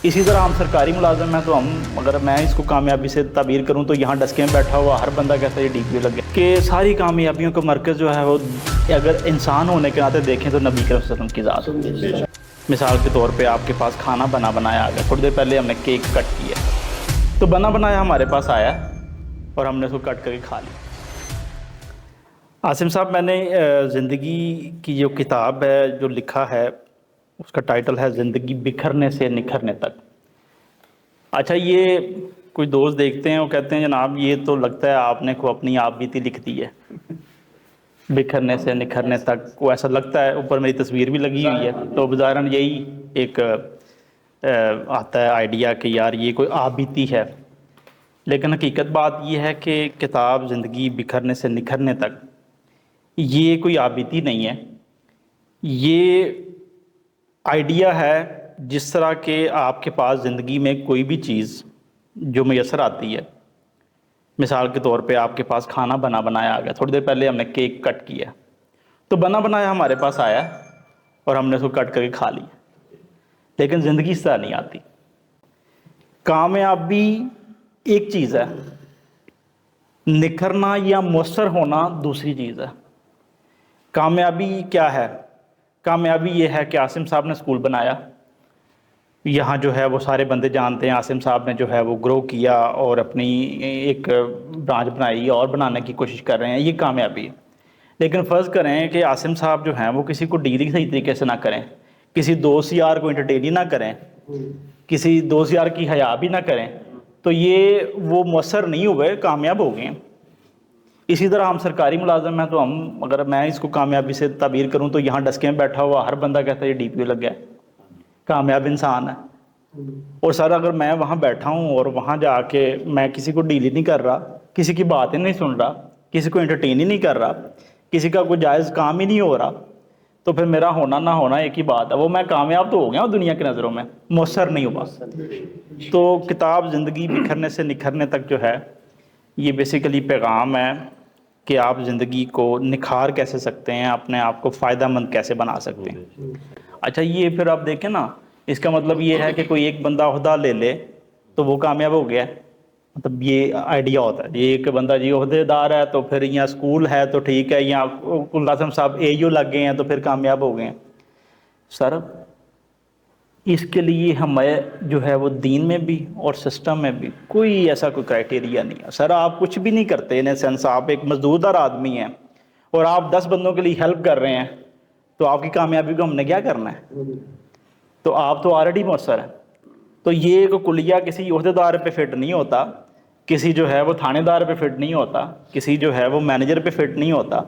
اسی طرح ہم سرکاری ملازم ہیں تو اگر میں اس کو کامیابی سے تعبیر کروں تو یہاں ڈسکے میں بیٹھا ہوا ہر بندہ کہتا ہے یہ ڈی پی او لگ گیا کہ ساری کامیابیوں کا مرکز جو ہے وہ اگر انسان ہونے کے ناطے دیکھیں تو نبی کریم صلی اللہ علیہ وسلم کی ذات ہے۔ مثال کے طور پہ آپ کے پاس کھانا بنا بنایا آ گیا، تھوڑی دیر پہلے ہم نے کیک کٹ کیا تو بنا بنایا ہمارے پاس آیا اور ہم نے اس کو کٹ کر کے کھا لیا۔ عاصم صاحب، میں نے زندگی کی جو کتاب ہے جو لکھا ہے اس کا ٹائٹل ہے زندگی بکھرنے سے نکھرنے تک۔ اچھا، یہ کوئی دوست دیکھتے ہیں وہ کہتے ہیں جناب یہ تو لگتا ہے آپ نے کو اپنی آپ بیتی لکھ دی ہے، بکھرنے سے نکھرنے تک کو ایسا لگتا ہے، اوپر میری تصویر بھی لگی ہوئی ہے تو بظاہراً یہی ایک آتا ہے آئیڈیا کہ یار یہ کوئی آپ بیتی ہے، لیکن حقیقت بات یہ ہے کہ کتاب زندگی بکھرنے سے نکھرنے تک یہ کوئی آپ بیتی نہیں ہے، یہ آئیڈیا ہے جس طرح کہ آپ کے پاس زندگی میں کوئی بھی چیز جو میسر آتی ہے، مثال کے طور پہ آپ کے پاس کھانا بنا بنایا آ گیا، تھوڑی دیر پہلے ہم نے کیک کٹ کیا تو بنا بنایا ہمارے پاس آیا اور ہم نے اس کو کٹ کر کے کھا لیا، لیکن زندگی اس طرح نہیں آتی۔ کامیابی ایک چیز ہے، نکھرنا یا مؤثر ہونا دوسری چیز ہے۔ کامیابی کیا ہے؟ کامیابی یہ ہے کہ عاصم صاحب نے سکول بنایا، یہاں جو ہے وہ سارے بندے جانتے ہیں عاصم صاحب نے جو ہے وہ گرو کیا اور اپنی ایک برانچ بنائی اور بنانے کی کوشش کر رہے ہیں، یہ کامیابی ہے۔ لیکن فرض کریں کہ عاصم صاحب جو ہیں وہ کسی کو ڈیل صحیح طریقے سے نہ کریں، کسی دوست یار کو انٹرٹین ہی نہ کریں، کسی دوست یار کی حیا بھی نہ کریں، تو یہ وہ مؤثر نہیں ہوئے، کامیاب ہو گئے ہیں۔ اسی طرح ہم سرکاری ملازم ہیں تو اگر میں اس کو کامیابی سے تعبیر کروں تو یہاں ڈسکے میں بیٹھا ہوا ہر بندہ کہتا ہے یہ ڈی پی او لگ گیا، کامیاب انسان ہے۔ اور سر اگر میں وہاں بیٹھا ہوں اور وہاں جا کے میں کسی کو ڈیل ہی نہیں کر رہا، کسی کی باتیں نہیں سن رہا، کسی کو انٹرٹین ہی نہیں کر رہا، کسی کا کوئی جائز کام ہی نہیں ہو رہا، تو پھر میرا ہونا نہ ہونا ایک ہی بات ہے، وہ میں کامیاب تو ہو گیا ہوں دنیا کی نظروں میں، مؤثر نہیں ہوا۔ تو کتاب زندگی بکھرنے سے نکھرنے تک جو ہے یہ بیسیکلی پیغام ہے کہ آپ زندگی کو نکھار کیسے سکتے ہیں، اپنے آپ کو فائدہ مند کیسے بنا سکتے ہیں۔ اچھا، یہ پھر آپ دیکھیں نا، اس کا مطلب یہ ہے کہ کوئی ایک بندہ عہدہ لے لے تو وہ کامیاب ہو گیا، مطلب یہ آئیڈیا ہوتا ہے، یہ ایک بندہ جی عہدے دار ہے تو پھر یہاں اسکول ہے تو ٹھیک ہے، یہاں قاسم صاحب اے یو لگ گئے ہیں تو پھر کامیاب ہو گئے ہیں۔ سر اس کے لیے ہمیں جو ہے وہ دین میں بھی اور سسٹم میں بھی کوئی ایسا کوئی کرائٹیریا نہیں ہے۔ سر آپ کچھ بھی نہیں کرتے، ان سینس آپ ایک مزدور دار آدمی ہیں اور آپ 10 بندوں کے لیے ہیلپ کر رہے ہیں، تو آپ کی کامیابی کو ہم نے کیا کرنا ہے؟ تو آپ تو آلریڈی مؤثر ہیں۔ تو یہ ایک کلیہ کسی عہدے دار پہ فٹ نہیں ہوتا، کسی جو ہے وہ تھانے دار پہ فٹ نہیں ہوتا، کسی جو ہے وہ مینیجر پہ فٹ نہیں ہوتا،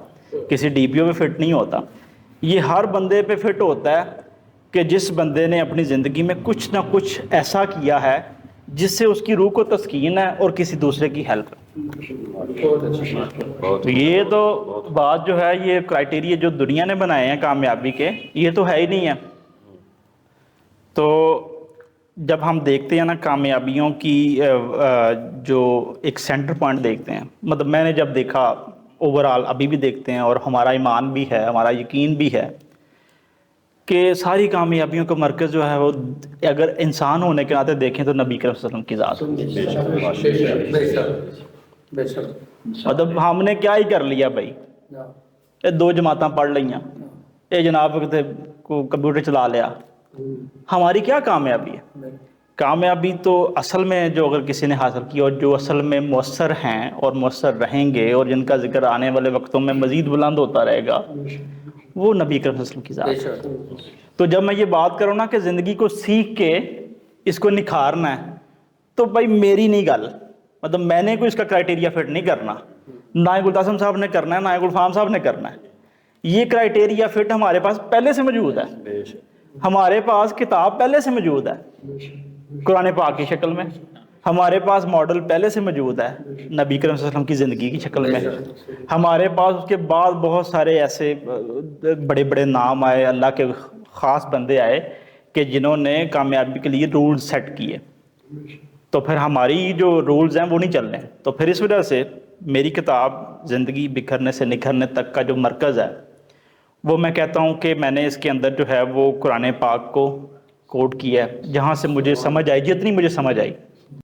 کسی ڈی پی او پہ فٹ نہیں ہوتا، یہ ہر بندے پہ فٹ ہوتا ہے کہ جس بندے نے اپنی زندگی میں کچھ نہ کچھ ایسا کیا ہے جس سے اس کی روح کو تسکین ہے اور کسی دوسرے کی ہیلپ ہے۔ تو یہ تو بات جو ہے، یہ کرائٹیریا جو دنیا نے بنائے ہیں کامیابی کے، یہ تو ہے ہی نہیں ہے۔ تو جب ہم دیکھتے ہیں نا کامیابیوں کی جو ایک سینٹر پوائنٹ دیکھتے ہیں، مطلب میں نے جب دیکھا اوورآل، ابھی بھی دیکھتے ہیں اور ہمارا ایمان بھی ہے، ہمارا یقین بھی ہے کہ ساری کامیابیوں کا مرکز جو ہے وہ اگر انسان ہونے کے ناطے دیکھیں تو نبی کریم صلی اللہ علیہ وسلم کی ذات ہے۔ مطلب ہم نے کیا ہی کر لیا بھائی، یہ 2 جماعتاں پڑھ لیاں، یہ جناب کو کمپیوٹر چلا لیا، ہماری کیا کامیابی ہے؟ کامیابی تو اصل میں جو اگر کسی نے حاصل کی اور جو اصل میں مؤثر ہیں اور مؤثر رہیں گے اور جن کا ذکر آنے والے وقتوں میں مزید بلند ہوتا رہے گا، وہ نبی کریم صلی اللہ علیہ وسلم کی ذات ہے۔ تو جب میں یہ بات کروں نا کہ زندگی کو سیکھ کے اس کو نکھارنا ہے، تو بھائی میری نہیں گل، مطلب میں نے کوئی اس کا کرائٹیریا فٹ نہیں کرنا، نہ گلقاسم صاحب نے کرنا ہے، نہ گلفام صاحب نے کرنا ہے۔ یہ کرائٹیریا فٹ ہمارے پاس پہلے سے موجود ہے، ہمارے پاس کتاب پہلے سے موجود ہے قرآن پاک کی شکل میں، ہمارے پاس ماڈل پہلے سے موجود ہے نبی کریم صلی اللہ علیہ وسلم کی زندگی کی شکل میں، ہمارے پاس اس کے بعد بہت سارے ایسے بڑے بڑے نام آئے، اللہ کے خاص بندے آئے کہ جنہوں نے کامیابی کے لیے رول سیٹ کیے، تو پھر ہماری جو رولز ہیں وہ نہیں چل رہے۔ تو پھر اس وجہ سے میری کتاب زندگی بکھرنے سے نکھرنے تک کا جو مرکز ہے، وہ میں کہتا ہوں کہ میں نے اس کے اندر جو ہے وہ قرآن پاک کو، کوٹ کی ہے، جہاں سے مجھے سمجھ آئی، جتنی مجھے سمجھ آئی